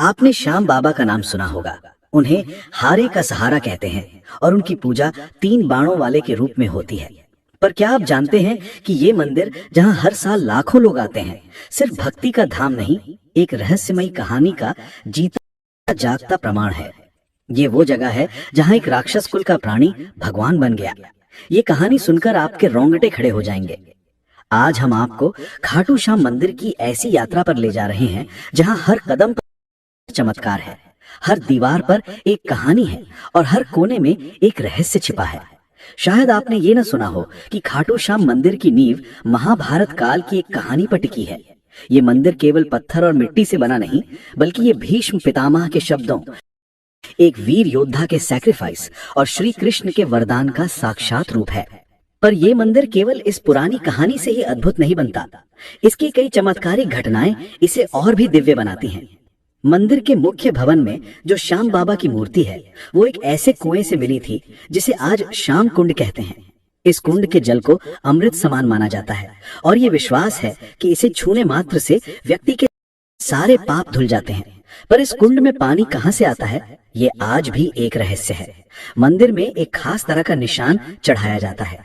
आपने श्याम बाबा का नाम सुना होगा। उन्हें हारे का सहारा कहते हैं और उनकी पूजा 3 बाणों वाले के रूप में होती है। पर क्या आप जानते हैं कि ये मंदिर जहां हर साल लाखों लोग आते हैं, सिर्फ भक्ति का धाम नहीं, एक रहस्यमयी कहानी का जीता जागता प्रमाण है। ये वो जगह है जहां एक राक्षस कुल का प्राणी भगवान बन गया। ये कहानी सुनकर आपके रोंगटे खड़े हो जाएंगे। आज हम आपको खाटू श्याम मंदिर की ऐसी यात्रा पर ले जा रहे हैं जहां हर कदम पर चमत्कार है, हर दीवार पर एक कहानी है और हर कोने में एक रहस्य छिपा है। शायद आपने ये न सुना हो कि खाटू श्याम मंदिर की नींव महाभारत काल की एक कहानी पर टिकी है। ये मंदिर केवल पत्थर और मिट्टी से बना नहीं, बल्कि ये भीष्म पितामह के शब्दों, एक वीर योद्धा के सैक्रिफाइस और श्री कृष्ण के वरदान का साक्षात रूप है। पर यह मंदिर केवल इस पुरानी कहानी से ही अद्भुत नहीं बनता, इसकी कई चमत्कारिक घटनाएं इसे और भी दिव्य बनाती हैं। मंदिर के मुख्य भवन में जो श्याम बाबा की मूर्ति है, वो एक ऐसे कुएं से मिली थी जिसे आज श्याम कुंड कहते हैं। इस कुंड के जल को अमृत समान माना जाता है और ये विश्वास है कि इसे छूने मात्र से व्यक्ति के सारे पाप धुल जाते हैं। पर इस कुंड में पानी कहां से आता है, ये आज भी एक रहस्य है। मंदिर में एक खास तरह का निशान चढ़ाया जाता है।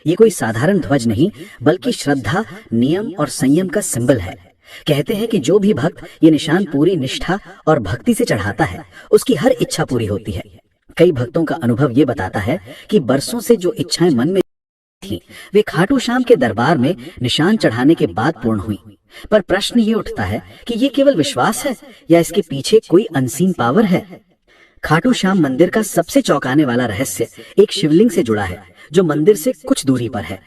ये कोई साधारण ध्वज नहीं, बल्कि श्रद्धा, नियम और संयम का सिंबल है। कहते हैं कि जो भी भक्त ये निशान पूरी निष्ठा और भक्ति से चढ़ाता है, उसकी हर इच्छा पूरी होती है। कई भक्तों का अनुभव ये बताता है कि बरसों से जो इच्छाएं मन में थी, वे खाटू श्याम के दरबार में निशान चढ़ाने के बाद पूर्ण हुई। पर प्रश्न ये उठता है कि ये केवल विश्वास है या इसके पीछे कोई अनसीन पावर है। खाटू श्याम मंदिर का सबसे चौंकाने वाला रहस्य एक शिवलिंग से जुड़ा है, जो मंदिर से कुछ दूरी पर है।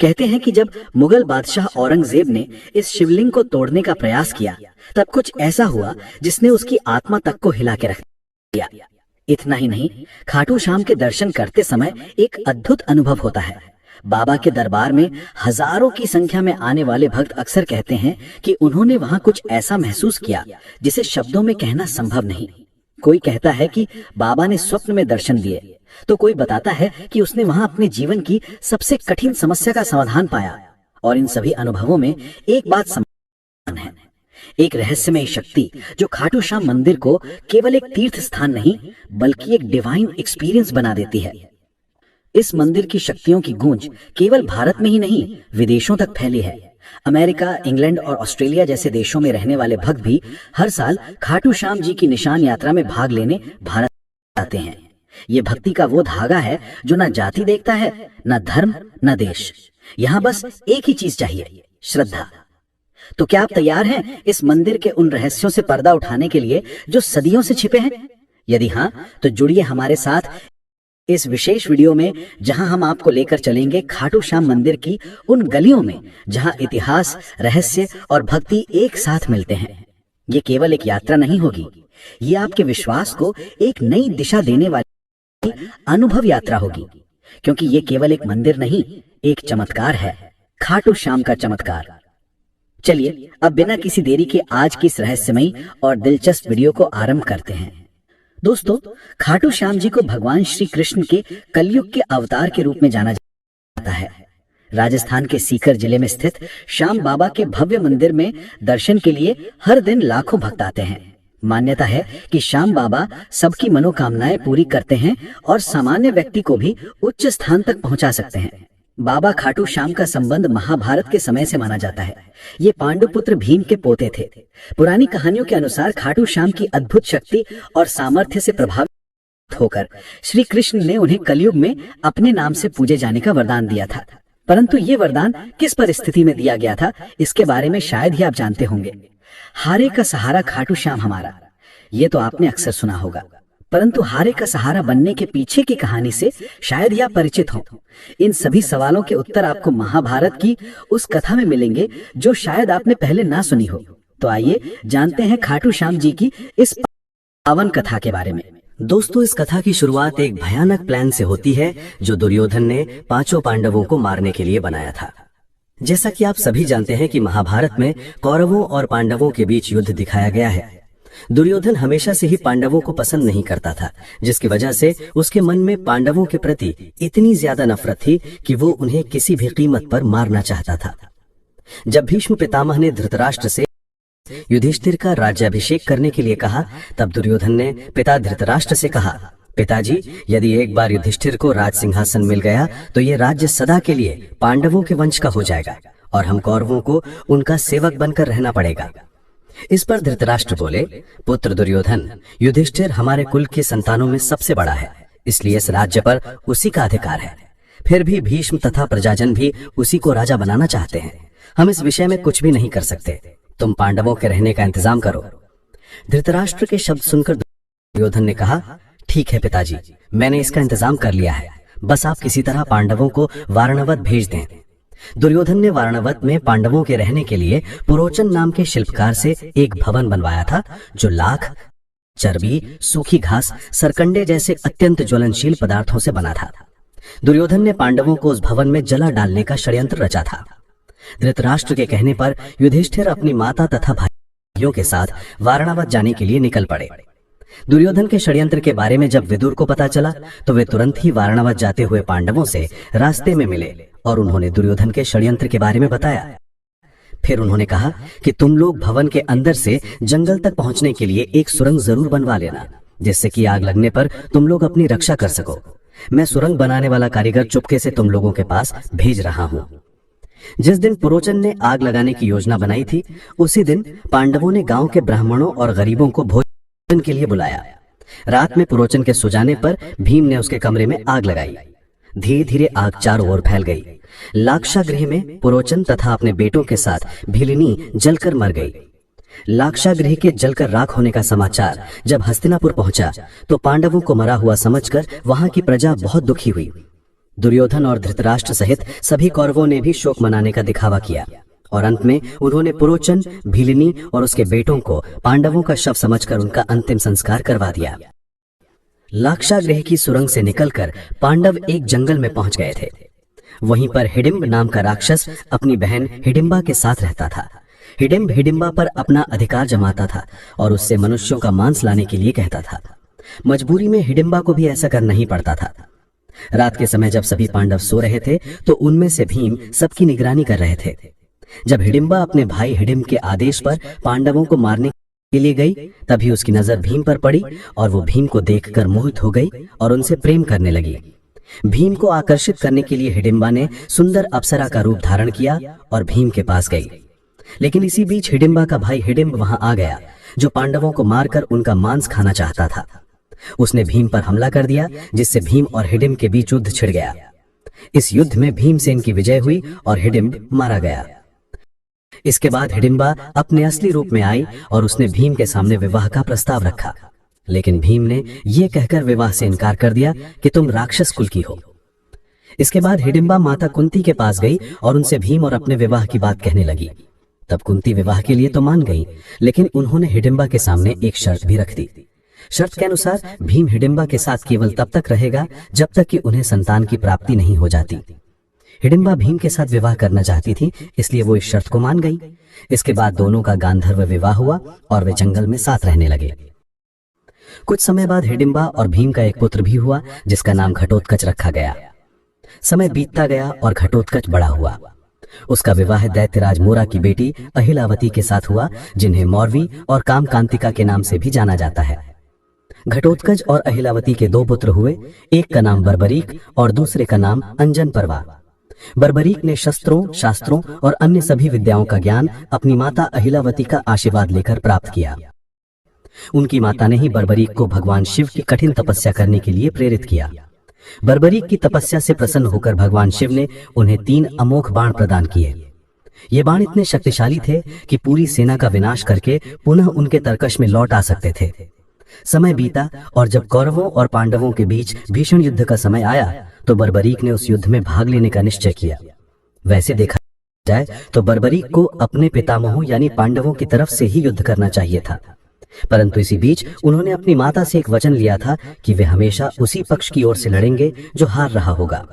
कहते हैं कि जब मुगल बादशाह औरंगजेब ने इस शिवलिंग को तोड़ने का प्रयास किया, तब कुछ ऐसा हुआ जिसने उसकी आत्मा तक को हिला के रख दिया। इतना ही नहीं, खाटू श्याम के दर्शन करते समय एक अद्भुत अनुभव होता है। बाबा के दरबार में हजारों की संख्या में आने वाले भक्त अक्सर कहते हैं कि उन्होंने वहां कुछ ऐसा महसूस किया जिसे शब्दों में कहना संभव नहीं। कोई कहता है कि बाबा ने स्वप्न में दर्शन दिए, तो कोई बताता है कि उसने वहां अपने जीवन की सबसे कठिन समस्या का समाधान पाया। और इन सभी अनुभवों में एक बात समान है, एक रहस्यमय शक्ति जो खाटू श्याम मंदिर को केवल एक तीर्थ स्थान नहीं, बल्कि एक डिवाइन एक्सपीरियंस बना देती है। इस मंदिर की शक्तियों की गूंज केवल भारत में ही नहीं, विदेशों तक फैली है। अमेरिका, इंग्लैंड और ऑस्ट्रेलिया जैसे देशों में रहने वाले भक्त भी हर साल खाटू श्याम जी की निशान यात्रा में भाग लेने भारत आते हैं। ये भक्ति का वो धागा है जो ना जाति देखता है, ना धर्म, ना देश। यहाँ बस एक ही चीज चाहिए, श्रद्धा। तो क्या आप तैयार हैं इस मंदिर के उन रहस्यों से पर्दा उठाने के लिए जो सदियों से छिपे हैं? यदि हाँ, तो जुड़िए हमारे साथ इस विशेष वीडियो में, जहां हम आपको लेकर चलेंगे खाटू श्याम मंदिर की उन गलियों में जहां इतिहास, रहस्य और भक्ति एक साथ मिलते हैं। ये केवल एक यात्रा नहीं होगी, ये आपके विश्वास को एक नई दिशा देने वाली अनुभव यात्रा होगी। क्योंकि ये केवल एक मंदिर नहीं, एक चमत्कार है, खाटू श्याम का चमत्कार। चलिए अब बिना किसी देरी के आज की इस रहस्यमयी और दिलचस्प वीडियो को आरंभ करते हैं। दोस्तों, खाटू श्याम जी को भगवान श्री कृष्ण के कलयुग के अवतार के रूप में जाना जाता है। राजस्थान के सीकर जिले में स्थित श्याम बाबा के भव्य मंदिर में दर्शन के लिए हर दिन लाखों भक्त आते हैं। मान्यता है कि श्याम बाबा सबकी मनोकामनाएं पूरी करते हैं और सामान्य व्यक्ति को भी उच्च स्थान तक पहुंचा सकते हैं। बाबा खाटू श्याम का संबंध महाभारत के समय से माना जाता है। ये पांडुपुत्र भीम के पोते थे। पुरानी कहानियों के अनुसार खाटू श्याम की अद्भुत शक्ति और सामर्थ्य से प्रभावित होकर श्री कृष्ण ने उन्हें कलयुग में अपने नाम से पूजे जाने का वरदान दिया था। परंतु ये वरदान किस परिस्थिति में दिया गया था, इसके बारे में शायद ही आप जानते होंगे। हारे का सहारा खाटू श्याम हमारा, ये तो आपने अक्सर सुना होगा। परंतु हारे का सहारा बनने के पीछे की कहानी से शायद ही आप परिचित हो। इन सभी सवालों के उत्तर आपको महाभारत की उस कथा में मिलेंगे जो शायद आपने पहले ना सुनी हो। तो आइए जानते हैं खाटू श्याम जी की इस पावन कथा के बारे में। दोस्तों, इस कथा की शुरुआत एक भयानक प्लान से होती है जो दुर्योधन ने 5 पांडवों को मारने के लिए बनाया था। जैसा कि आप सभी जानते हैं कि महाभारत में कौरवों और पांडवों के बीच युद्ध दिखाया गया है। दुर्योधन हमेशा से ही पांडवों को पसंद नहीं करता था, जिसकी वजह से उसके मन में पांडवों के प्रति इतनी ज्यादा नफरत थी कि वो उन्हें किसी भी कीमत पर मारना चाहता था। जब भीष्म पितामह ने धृतराष्ट्र से युधिष्ठिर का राज्याभिषेक करने के लिए कहा, तब दुर्योधन ने पिता धृतराष्ट्र से कहा, पिताजी, यदि एक बार युधिष्ठिर को राज सिंहासन मिल गया तो ये राज्य सदा के लिए पांडवों के वंश का हो जाएगा और हम कौरवों को उनका सेवक बनकर रहना पड़ेगा। इस पर धृतराष्ट्र बोले, पुत्र दुर्योधन, युधिष्ठिर हमारे कुल की संतानों में सबसे बड़ा है, इसलिए इस राज्य पर उसी का अधिकार है। फिर भी भीष्म तथा प्रजाजन भी उसी को राजा बनाना चाहते हैं। हम इस विषय में कुछ भी नहीं कर सकते। तुम पांडवों के रहने का इंतजाम करो। धृतराष्ट्र के शब्द सुनकर दुर्योधन ने कहा, ठीक है पिताजी, मैंने इसका इंतजाम कर लिया है, बस आप किसी तरह पांडवों को वाराणवत भेज दें। दुर्योधन ने वाराणवत में पांडवों के रहने के लिए पुरोचन नाम के शिल्पकार से एक भवन बनवाया था, जो लाख, चर्बी, सूखी घास, सरकंडे जैसे अत्यंत ज्वलनशील पदार्थों से बना था। दुर्योधन ने पांडवों को उस भवन में जला डालने का षड्यंत्र रचा था। धृतराष्ट्र के कहने पर युधिष्ठिर अपनी माता तथा भाइयों के साथ वाराणवत जाने के लिए निकल पड़े। दुर्योधन के षड्यंत्र के बारे में जब विदुर को पता चला तो वे तुरंत ही वाराणवत जाते हुए पांडवों से रास्ते में मिले और उन्होंने दुर्योधन के षड्यंत्र के बारे में बताया। फिर उन्होंने कहा कि तुम लोग भवन के अंदर से जंगल तक पहुंचने के लिए एक सुरंग जरूर बनवा लेना, जिससे कि आग लगने पर तुम लोग अपनी रक्षा कर सको। मैं सुरंग बनाने वाला कारीगर चुपके से तुम लोगों के पास भेज रहा हूं। जिस दिन पुरोचन ने आग लगाने की योजना बनाई थी, उसी दिन पांडवों ने गांव के ब्राह्मणों और गरीबों को भोजन के लिए बुलाया। रात में पुरोचन के सो जाने पर भीम ने उसके कमरे में आग लगाई। धीरे धीरे आग चारों ओर फैल गई। लाक्षागृह में पुरोचन तथा अपने बेटों के साथ भीलिनी जलकर मर गई। लाक्षागृह के जलकर राख होने का समाचार जब हस्तिनापुर पहुंचा तो पांडवों को मरा हुआ समझकर वहां की प्रजा बहुत दुखी हुई। दुर्योधन और धृतराष्ट्र सहित सभी कौरवों ने भी शोक मनाने का दिखावा किया और अंत में उन्होंने पुरोचन, भीलिनी और उसके बेटों को पांडवों का शव समझकर उनका अंतिम संस्कार करवा दिया। लाक्षागृह की सुरंग से निकलकर पांडव एक जंगल में पहुंच गए थे। वहीं पर हिडिंब नाम का राक्षस अपनी बहन हिडिंबा के साथ रहता था। हिडिंब हिडिंबा पर अपना अधिकार जमाता था और उससे मनुष्यों का मांस लाने के लिए कहता था। मजबूरी में हिडिंबा को भी ऐसा करना ही पड़ता था। रात के समय जब सभी पांडव सो रहे थे तो उनमें से भीम सबकी निगरानी कर रहे थे। जब हिडिंबा अपने भाई हिडिंब के आदेश पर पांडवों को मारने के लिए गई, तभी उसकी नजर भीम पर पड़ी और वो भीम को देखकर मोहित हो गई और उनसे प्रेम करने लगी। भीम को आकर्षित करने के लिए हिडिंबा ने सुंदर अप्सरा का रूप धारण किया और भीम के पास गई। लेकिन इसी बीच हिडिंबा का भाई हिडिंब वहां आ गया, जो पांडवों को मारकर उनका मांस खाना चाहता था। उसने भीम पर हमला कर दिया, जिससे भीम और हिडिंब के बीच युद्ध छिड़ गया। इस युद्ध में भीमसेन की विजय हुई और हिडिंब मारा गया। इसके बाद हिडिंबा अपने असली रूप में आई और उसने भीम के सामने विवाह का प्रस्ताव रखा, लेकिन भीम ने यह कहकर विवाह से इनकार कर दिया कि तुम राक्षस कुल की हो। इसके बाद हिडिंबा माता कुंती के पास गई और उनसे भीम और अपने विवाह की बात कहने लगी। तब कुंती विवाह के लिए तो मान गई, लेकिन उन्होंने हिडिंबा के सामने एक शर्त भी रख दी। शर्त के अनुसार भीम हिडिंबा के साथ केवल तब तक रहेगा जब तक कि उन्हें संतान की प्राप्ति नहीं हो जाती। हिडिंबा भीम के साथ विवाह करना चाहती थी, इसलिए वो इस शर्त को मान गई। इसके बाद दोनों का गांधर्व विवाह हुआ और वे जंगल में साथ रहने लगे। कुछ समय बाद हिडिंबा और भीम का एक पुत्र भी हुआ, जिसका नाम घटोत्कच रखा गया। समय बीतता गया और घटोत्कच बड़ा हुआ। उसका विवाह दैत्यराज मोरा की बेटी अहिलावती के साथ हुआ, जिन्हें मौरवी और कामकांतिका के नाम से भी जाना जाता है। घटोत्कच और अहिलावती के दो पुत्र हुए, एक का नाम बर्बरीक और दूसरे का नाम अंजन परवा। बर्बरीक ने शस्त्रों, शास्त्रों और अन्य सभी विद्याओं का ज्ञान अपनी माता अहिलावती का आशीर्वाद लेकर प्राप्त किया। उनकी माता ने ही बर्बरीक को भगवान शिव की कठिन तपस्या करने के लिए प्रेरित किया। बर्बरीक की तपस्या से प्रसन्न होकर भगवान शिव ने उन्हें 3 अमोघ बाण प्रदान किए। ये बाण इतने शक्तिशाली थे कि पूरी सेना का विनाश करके पुनः उनके तरकश में लौट आ सकते थे। समय बीता और जब कौरवों और पांडवों के बीच भीषण युद्ध का समय आया तो बर्बरीक ने उस युद्ध में भाग लेने का निश्चय किया। वैसे देखा जाए तो बर्बरीक को अपने पितामहों यानी पांडवों की तरफ से ही युद्ध करना चाहिए था, परंतु इसी बीच उन्होंने अपनी माता से एक वचन लिया था कि वे हमेशा उसी पक्ष की ओर से लड़ेंगे जो हार रहा होगा।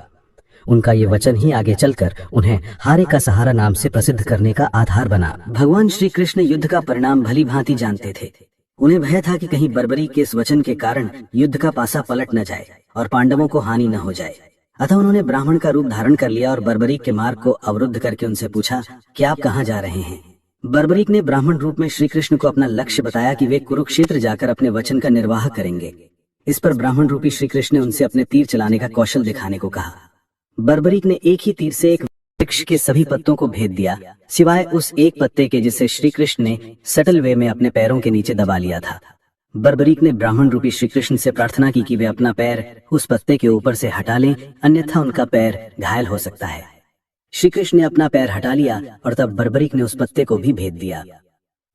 उनका ये वचन ही आगे चलकर उन्हें हारे का सहारा नाम से प्रसिद्ध करने का आधार बना। भगवान श्री कृष्ण युद्ध का परिणाम भली भांति जानते थे। उन्हें भय था कि कहीं बर्बरीक के इस वचन के कारण युद्ध का पासा पलट न जाए और पांडवों को हानि न हो जाए। अतः उन्होंने ब्राह्मण का रूप धारण कर लिया और बर्बरीक के मार्ग को अवरुद्ध करके उनसे पूछा कि आप कहाँ जा रहे हैं। बर्बरीक ने ब्राह्मण रूप में श्री कृष्ण को अपना लक्ष्य बताया कि वे कुरुक्षेत्र जाकर अपने वचन का निर्वाह करेंगे। इस पर ब्राह्मण रूपी श्री कृष्ण ने उनसे अपने तीर चलाने का कौशल दिखाने को कहा। बर्बरीक ने एक ही तीर से एक वृक्ष के सभी पत्तों को भेद दिया, सिवाय उस एक पत्ते के जिसे श्री कृष्ण ने सटल वे में अपने पैरों के नीचे दबा लिया था। बर्बरीक ने ब्राह्मण रूपी श्री कृष्ण से प्रार्थना की कि वे अपना पैर उस पत्ते के ऊपर से हटा लें, अन्यथा उनका पैर घायल हो सकता है। श्री कृष्ण ने अपना पैर हटा लिया और तब बर्बरीक ने उस पत्ते को भी भेद दिया।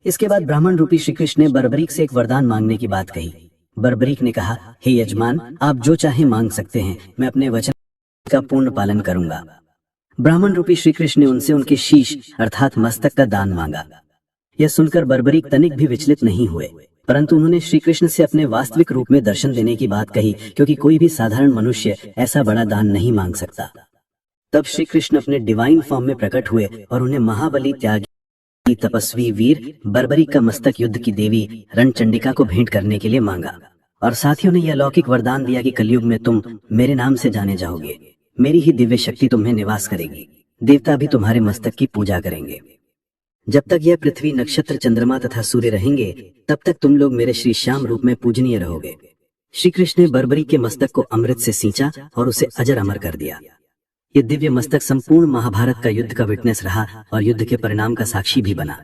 इसके बाद ब्राह्मण रूपी श्री कृष्ण ने बर्बरीक से एक वरदान मांगने की बात कही। बर्बरीक ने कहा, हे यजमान, आप जो चाहे मांग सकते हैं, मैं अपने वचन का पूर्ण पालन करूंगा। ब्राह्मण रूपी श्री कृष्ण ने उनसे उनके शीश अर्थात मस्तक का दान मांगा। यह सुनकर बर्बरीक तनिक भी विचलित नहीं हुए, परंतु उन्होंने श्री कृष्ण से अपने वास्तविक रूप में दर्शन देने की बात कही, क्योंकि कोई भी साधारण मनुष्य ऐसा बड़ा दान नहीं मांग सकता। तब श्री कृष्ण अपने डिवाइन फॉर्म में प्रकट हुए और उन्हें महाबली त्यागी तपस्वी वीर बर्बरीक का मस्तक युद्ध की देवी रणचंडिका को भेंट करने के लिए मांगा। और साथियों ने यह अलौकिक वरदान दिया कि कलयुग में तुम मेरे नाम से जाने जाओगे, मेरी ही दिव्य शक्ति तुम्हें निवास करेगी, देवता भी तुम्हारे मस्तक की पूजा करेंगे। जब तक यह पृथ्वी, नक्षत्र, चंद्रमा तथा सूर्य रहेंगे, तब तक तुम लोग मेरे श्री श्याम रूप में पूजनीय रहोगे। श्री कृष्ण ने बर्बरीक के मस्तक को अमृत से सींचा और उसे अजर अमर कर दिया। यह दिव्य मस्तक संपूर्ण महाभारत का युद्ध का विटनेस रहा और युद्ध के परिणाम का साक्षी भी बना।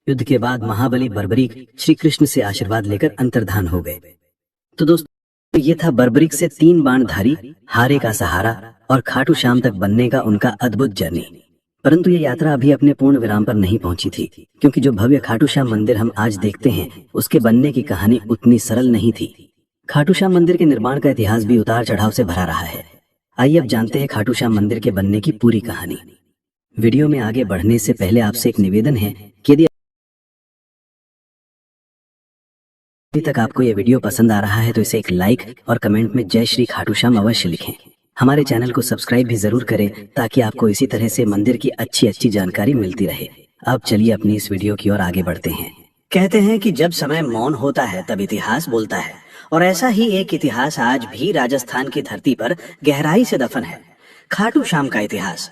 युद्ध के बाद महाबली बर्बरीक श्री कृष्ण से आशीर्वाद लेकर अंतर्धान हो गए। तो दोस्तों, ये था बर्बरीक से 3 बाणधारी, हारे का सहारा और खाटू श्याम तक बनने का उनका अद्भुत जर्नी। परंतु ये यात्रा अभी अपने पूर्ण विराम पर नहीं पहुंची थी, क्योंकि जो भव्य खाटू श्याम मंदिर हम आज देखते हैं, उसके बनने की कहानी उतनी सरल नहीं थी। खाटू श्याम मंदिर के निर्माण का इतिहास भी उतार चढ़ाव से भरा रहा है। आइए अब जानते हैं खाटू श्याम मंदिर के बनने की पूरी कहानी। वीडियो में आगे बढ़ने से पहले आपसे एक निवेदन है कि यदि अभी तक आपको यह वीडियो पसंद आ रहा है तो इसे एक लाइक और कमेंट में जय श्री खाटू श्याम अवश्य लिखें। हमारे चैनल को सब्सक्राइब भी जरूर करें ताकि आपको इसी तरह से मंदिर की अच्छी जानकारी मिलती रहे। अब चलिए अपनी इस वीडियो की ओर आगे बढ़ते हैं। कहते हैं कि जब समय मौन होता है तब इतिहास बोलता है, और ऐसा ही एक इतिहास आज भी राजस्थान की धरती पर गहराई से दफन है, खाटू श्याम का इतिहास।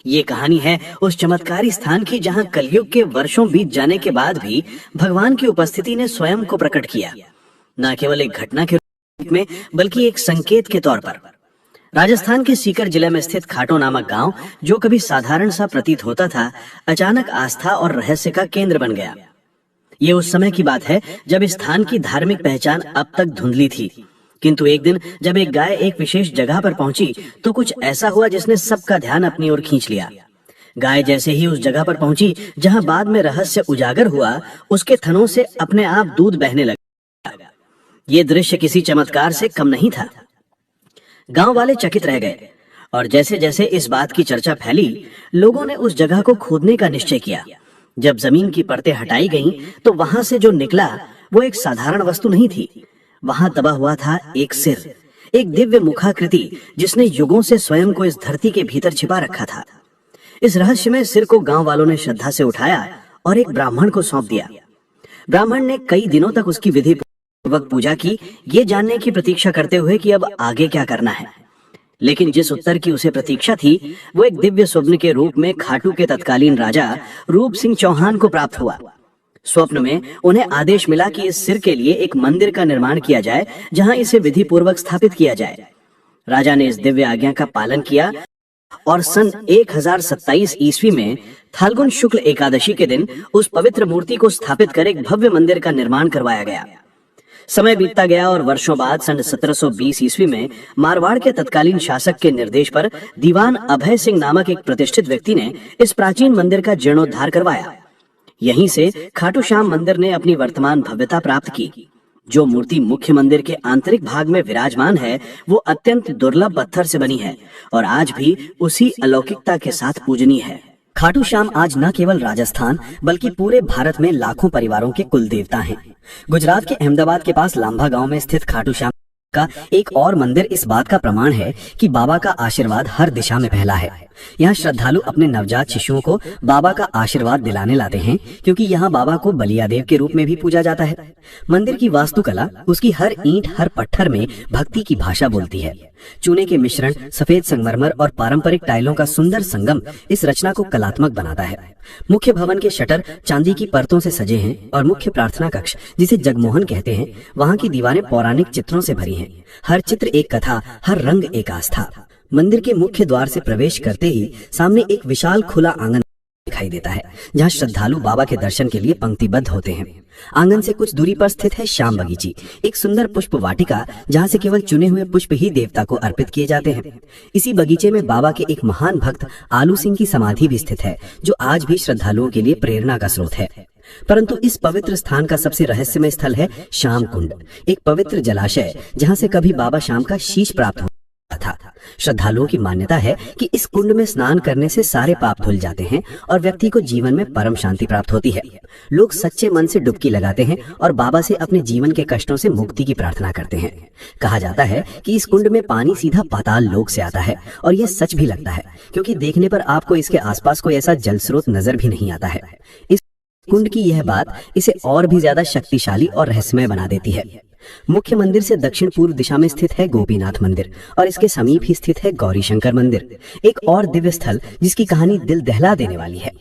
ये कहानी है उस चमत्कारी स्थान की जहां कलयुग के वर्षों बीत जाने के बाद भी भगवान की उपस्थिति ने स्वयं को प्रकट किया, न केवल एक घटना के रूप में बल्कि एक संकेत के तौर पर। राजस्थान के सीकर जिले में स्थित खाटो नामक गांव, जो कभी साधारण सा प्रतीत होता था, अचानक आस्था और रहस्य का केंद्र बन गया। ये उस समय की बात है जब इस स्थान की धार्मिक पहचान अब तक धुंधली थी, किंतु एक दिन जब एक गाय एक विशेष जगह पर पहुंची तो कुछ ऐसा हुआ जिसने सबका ध्यान अपनी ओर खींच लिया। गाय जैसे ही उस जगह पर पहुंची जहां बाद में रहस्य उजागर हुआ, उसके थनों से अपने आप दूध बहने लगा। ये दृश्य किसी चमत्कार से कम नहीं था। गांव वाले चकित रह गए और जैसे जैसे इस बात की चर्चा फैली, लोगों ने उस जगह को खोदने का निश्चय किया। जब जमीन की परतें हटाई गईं, तो वहां से जो निकला वो एक साधारण वस्तु नहीं थी। वहां दबा हुआ था एक सिर, एक दिव्य मुखाकृति जिसने युगों से स्वयं को इस धरती के भीतर छिपा रखा था। इस रहस्यमय सिर को गांव वालों ने श्रद्धा से उठाया और एक ब्राह्मण को सौंप दिया। ब्राह्मण ने कई दिनों तक उसकी विधि पूर्वक पूजा की, ये जानने की प्रतीक्षा करते हुए कि अब आगे क्या करना है। लेकिन जिस उत्तर की उसे प्रतीक्षा थी, वो एक दिव्य स्वप्न के रूप में खाटू के तत्कालीन राजा रूप सिंह चौहान को प्राप्त हुआ। स्वप्न में उन्हें आदेश मिला कि इस सिर के लिए एक मंदिर का निर्माण किया जाए, जहां इसे विधि पूर्वक स्थापित किया जाए। राजा ने इस दिव्य आज्ञा का पालन किया और सन 1027 ईस्वी में फाल्गुन शुक्ल एकादशी के दिन उस पवित्र मूर्ति को स्थापित कर एक भव्य मंदिर का निर्माण करवाया गया। समय बीतता गया और वर्षों बाद सन 1720 ईस्वी में मारवाड़ के तत्कालीन शासक के निर्देश पर दीवान अभय सिंह नामक एक प्रतिष्ठित व्यक्ति ने इस प्राचीन मंदिर का जीर्णोद्धार करवाया। यहीं से खाटू श्याम मंदिर ने अपनी वर्तमान भव्यता प्राप्त की। जो मूर्ति मुख्य मंदिर के आंतरिक भाग में विराजमान है, वो अत्यंत दुर्लभ पत्थर से बनी है और आज भी उसी अलौकिकता के साथ पूजनीय है। खाटू श्याम आज न केवल राजस्थान बल्कि पूरे भारत में लाखों परिवारों के कुल देवता हैं। गुजरात के अहमदाबाद के पास लांबा गांव में स्थित खाटू श्याम का एक और मंदिर इस बात का प्रमाण है कि बाबा का आशीर्वाद हर दिशा में फैला है। यहाँ श्रद्धालु अपने नवजात शिशुओं को बाबा का आशीर्वाद दिलाने लाते हैं, क्योंकि यहाँ बाबा को बलिया देव के रूप में भी पूजा जाता है। मंदिर की वास्तुकला, उसकी हर ईंट हर पत्थर में भक्ति की भाषा बोलती है। चूने के मिश्रण, सफेद संगमरमर और पारंपरिक टाइलों का सुंदर संगम इस रचना को कलात्मक बनाता है। मुख्य भवन के शटर चांदी की परतों से सजे हैं और मुख्य प्रार्थना कक्ष, जिसे जगमोहन कहते हैं, वहाँ की दीवारें पौराणिक चित्रों से भरी हैं। हर चित्र एक कथा, हर रंग एक आस्था। मंदिर के मुख्य द्वार से प्रवेश करते ही सामने एक विशाल खुला आंगन दिखाई देता है, जहाँ श्रद्धालु बाबा के दर्शन के लिए पंक्तिबद्ध होते हैं। आंगन से कुछ दूरी पर स्थित है श्याम बगीची, एक सुंदर पुष्प वाटिका, जहाँ से केवल चुने हुए पुष्प ही देवता को अर्पित किए जाते हैं। इसी बगीचे में बाबा के एक महान भक्त आलू सिंह की समाधि भी स्थित है, जो आज भी श्रद्धालुओं के लिए प्रेरणा का स्रोत है। परंतु इस पवित्र स्थान का सबसे रहस्यमय स्थल है श्याम कुंड, एक पवित्र जलाशय, जहाँ से कभी बाबा श्याम का शीश प्राप्त हुआ था। श्रद्धालुओं की मान्यता है कि इस कुंड में स्नान करने से सारे पाप धुल जाते हैं और व्यक्ति को जीवन में परम शांति प्राप्त होती है। लोग सच्चे मन से डुबकी लगाते हैं और बाबा से अपने जीवन के कष्टों से मुक्ति की प्रार्थना करते हैं। कहा जाता है कि इस कुंड में पानी सीधा पाताल लोक से आता है, और यह सच भी लगता है, क्योंकि देखने पर आपको इसके आसपास कोई ऐसा जल स्रोत नजर भी नहीं आता है। इस कुंड की यह बात इसे और भी ज्यादा शक्तिशाली और रहस्यमय बना देती है। मुख्य मंदिर से दक्षिण पूर्व दिशा में स्थित है गोपीनाथ मंदिर, और इसके समीप ही स्थित है गौरी शंकर मंदिर, एक और दिव्य स्थल जिसकी कहानी दिल दहला देने वाली है।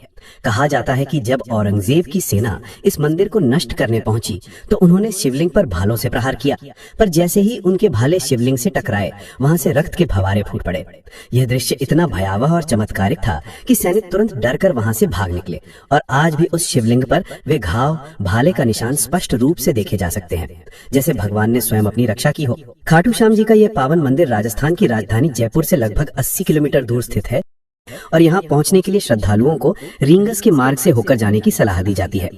कहा जाता है कि जब औरंगजेब की सेना इस मंदिर को नष्ट करने पहुंची तो उन्होंने शिवलिंग पर भालों से प्रहार किया, पर जैसे ही उनके भाले शिवलिंग से टकराए, वहां से रक्त के फव्वारे फूट पड़े। यह दृश्य इतना भयावह और चमत्कारिक था कि सैनिक तुरंत डरकर वहां से भाग निकले, और आज भी उस शिवलिंग पर वे घाव, भाले का निशान स्पष्ट रूप से देखे जा सकते हैं, जैसे भगवान ने स्वयं अपनी रक्षा की हो। खाटू श्याम जी का यह पावन मंदिर राजस्थान की राजधानी जयपुर से लगभग 80 किलोमीटर दूर स्थित है, और यहाँ पहुंचने के लिए श्रद्धालुओं को रींगस के मार्ग से होकर जाने की सलाह दी जाती है।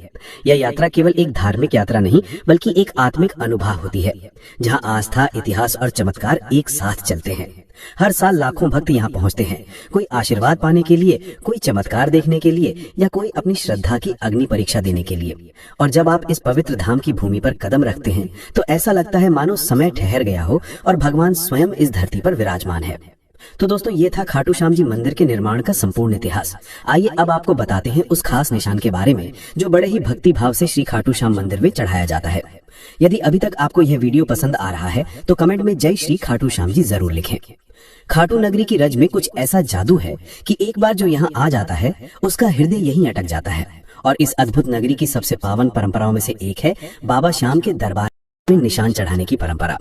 यह यात्रा केवल एक धार्मिक यात्रा नहीं, बल्कि एक आत्मिक अनुभव होती है, जहाँ आस्था, इतिहास और चमत्कार एक साथ चलते हैं। हर साल लाखों भक्त यहाँ पहुँचते हैं, कोई आशीर्वाद पाने के लिए, कोई चमत्कार देखने के लिए, या कोई अपनी श्रद्धा की अग्नि परीक्षा देने के लिए। और जब आप इस पवित्र धाम की भूमि पर कदम रखते हैं तो ऐसा लगता है मानो समय ठहर गया हो और भगवान स्वयं इस धरती पर विराजमान है। तो दोस्तों, ये था खाटू श्याम जी मंदिर के निर्माण का संपूर्ण इतिहास। आइए अब आपको बताते हैं उस खास निशान के बारे में जो बड़े ही भक्ति भाव से श्री खाटू श्याम मंदिर में चढ़ाया जाता है। यदि अभी तक आपको यह वीडियो पसंद आ रहा है तो कमेंट में जय श्री खाटू श्याम जी जरूर लिखें। खाटू नगरी की रज में कुछ ऐसा जादू है कि एक बार जो यहाँ आ जाता है उसका हृदय यहीं अटक जाता है। और इस अद्भुत नगरी की सबसे पावन परंपराओं में से एक है बाबा श्याम के दरबार में निशान चढ़ाने की परंपरा।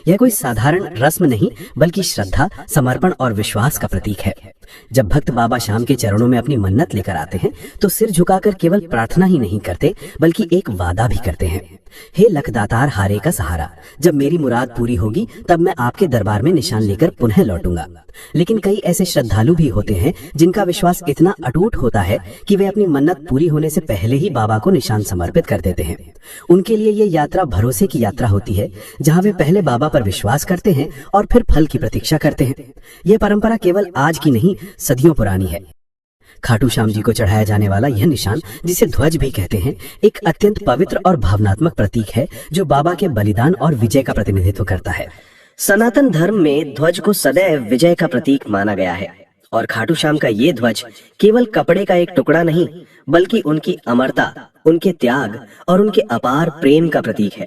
यह कोई साधारण रस्म नहीं, बल्कि श्रद्धा, समर्पण और विश्वास का प्रतीक है। जब भक्त बाबा श्याम के चरणों में अपनी मन्नत लेकर आते हैं तो सिर झुकाकर केवल प्रार्थना ही नहीं करते, बल्कि एक वादा भी करते हैं। हे लखदातार हारे का सहारा, जब मेरी मुराद पूरी होगी तब मैं आपके दरबार में निशान लेकर पुनः लौटूंगा। लेकिन कई ऐसे श्रद्धालु भी होते हैं जिनका विश्वास इतना अटूट होता है कि वे अपनी मन्नत पूरी होने से पहले ही बाबा को निशान समर्पित कर देते हैं। उनके लिए ये यात्रा भरोसे की यात्रा होती है, जहाँ वे पहले बाबा पर विश्वास करते हैं और फिर फल की प्रतीक्षा करते हैं। यह परंपरा केवल आज की नहीं, सदियों पुरानी है। खाटू श्याम जी को चढ़ाया जाने वाला यह निशान, जिसे ध्वज भी कहते हैं, एक अत्यंत पवित्र और भावनात्मक प्रतीक है जो बाबा के बलिदान और विजय का प्रतिनिधित्व करता है। सनातन धर्म में ध्वज को सदैव विजय का प्रतीक माना गया है, और खाटू श्याम का ये ध्वज केवल कपड़े का एक टुकड़ा नहीं, बल्कि उनकी अमरता, उनके त्याग और उनके अपार प्रेम का प्रतीक है।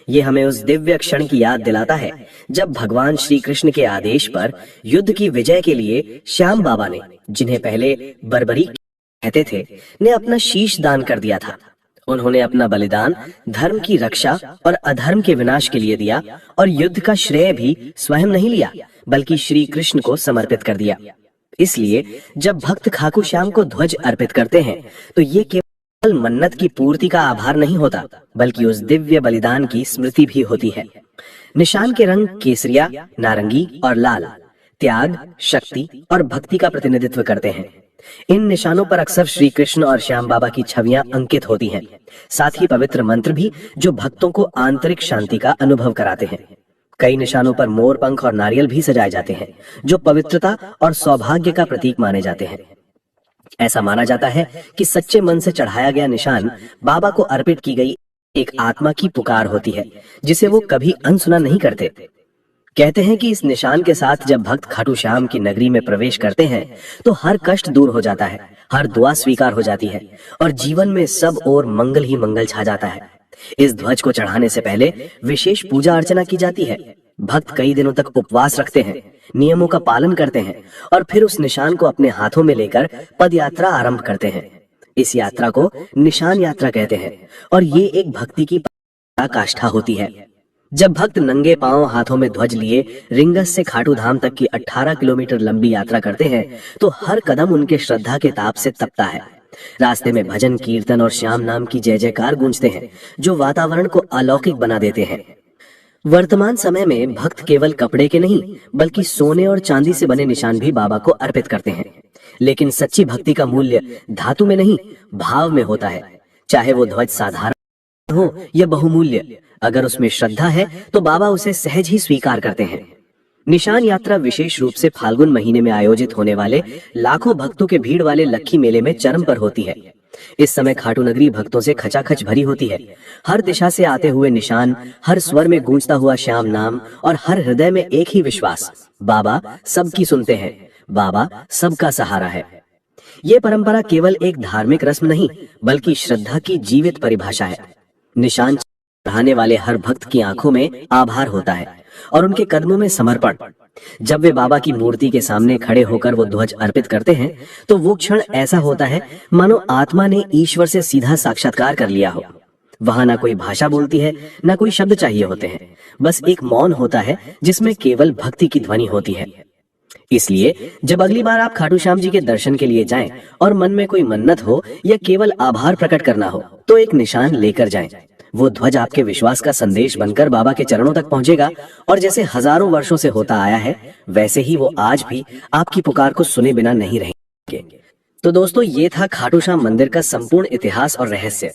ये हमें उस दिव्य क्षण की याद दिलाता है जब भगवान श्री कृष्ण के आदेश पर युद्ध की विजय के लिए श्याम बाबा ने, जिन्हें पहले बर्बरी कहते थे, ने अपना शीश दान कर दिया था। उन्होंने अपना बलिदान धर्म की रक्षा और अधर्म के विनाश के लिए दिया, और युद्ध का श्रेय भी स्वयं नहीं लिया, बल्कि श्री कृष्ण को समर्पित कर दिया। इसलिए जब भक्त खाटू श्याम को ध्वज अर्पित करते हैं तो ये केवल मन्नत की पूर्ति का आभार नहीं होता, बल्कि उस दिव्य बलिदान की स्मृति भी होती है। निशान के रंग केसरिया, नारंगी और लाल त्याग, शक्ति और भक्ति का प्रतिनिधित्व करते हैं। इन निशानों पर अक्सर श्री कृष्ण और श्याम बाबा की छवियां अंकित होती हैं, साथ ही पवित्र मंत्र भी जो भक्तों को आंतरिक शांति का अनुभव कराते हैं। कई निशानों पर मोर पंख और नारियल भी सजाए जाते हैं, जो पवित्रता और सौभाग्य का प्रतीक माने जाते हैं। ऐसा माना जाता है कि सच्चे मन से चढ़ाया गया निशान बाबा को अर्पित की गई एक आत्मा की पुकार होती है, जिसे वो कभी अनसुना नहीं करते। कहते हैं कि इस निशान के साथ जब भक्त खाटू श्याम की नगरी में प्रवेश करते हैं तो हर कष्ट दूर हो जाता है, हर दुआ स्वीकार हो जाती है और जीवन में सब ओर मंगल ही मंगल छा जाता है। इस ध्वज को चढ़ाने से पहले विशेष पूजा अर्चना की जाती है। भक्त कई दिनों तक उपवास रखते हैं, नियमों का पालन करते हैं और फिर उस निशान को अपने हाथों में लेकर पद यात्रा आरंभ करते हैं। इस यात्रा को निशान यात्रा कहते हैं और ये एक भक्ति की पराकाष्ठा होती है। जब भक्त नंगे पांव हाथों में ध्वज लिए रिंगस से खाटू धाम तक की 18 किलोमीटर लंबी यात्रा करते हैं तो हर कदम उनके श्रद्धा के ताप से तपता है। रास्ते में भजन कीर्तन और श्याम नाम की जय जयकार गूंजते हैं जो वातावरण को अलौकिक बना देते हैं। वर्तमान समय में भक्त केवल कपड़े के नहीं बल्कि सोने और चांदी से बने निशान भी बाबा को अर्पित करते हैं। लेकिन सच्ची भक्ति का मूल्य धातु में नहीं भाव में होता है। चाहे वो ध्वज साधारण हो या बहुमूल्य, अगर उसमें श्रद्धा है तो बाबा उसे सहज ही स्वीकार करते हैं। निशान यात्रा विशेष रूप से फाल्गुन महीने में आयोजित होने वाले लाखों भक्तों के भीड़ वाले लक्खी मेले में चरम पर होती है। इस समय खाटू नगरी भक्तों से खचाखच भरी होती है। हर दिशा से आते हुए निशान, हर स्वर में गूंजता हुआ श्याम नाम और हर हृदय में एक ही विश्वास, बाबा सबकी सुनते हैं, बाबा सबका सहारा है। ये परंपरा केवल एक धार्मिक रस्म नहीं बल्कि श्रद्धा की जीवित परिभाषा है। निशान चढ़ाने वाले हर भक्त की आंखों में आभार होता है और उनके कदमों में समर्पण। जब वे बाबा की मूर्ति के सामने खड़े होकर वो ध्वज अर्पित करते हैं तो वो क्षण ऐसा होता है मानो आत्मा ने ईश्वर से सीधा साक्षात्कार कर लिया हो। वहां ना कोई भाषा बोलती है, ना कोई शब्द चाहिए होते हैं, बस एक मौन होता है जिसमें केवल भक्ति की ध्वनि होती है। इसलिए जब अगली बार आप खाटू श्याम जी के दर्शन के लिए जाएं और मन में कोई मन्नत हो या केवल आभार प्रकट करना हो तो एक निशान लेकर जाएं। वो ध्वज आपके विश्वास का संदेश बनकर बाबा के चरणों तक पहुंचेगा और जैसे हजारों वर्षों से होता आया है वैसे ही वो आज भी आपकी पुकार को सुने बिना नहीं रहेंगे। तो दोस्तों, ये था खाटू श्याम मंदिर का संपूर्ण इतिहास और रहस्य।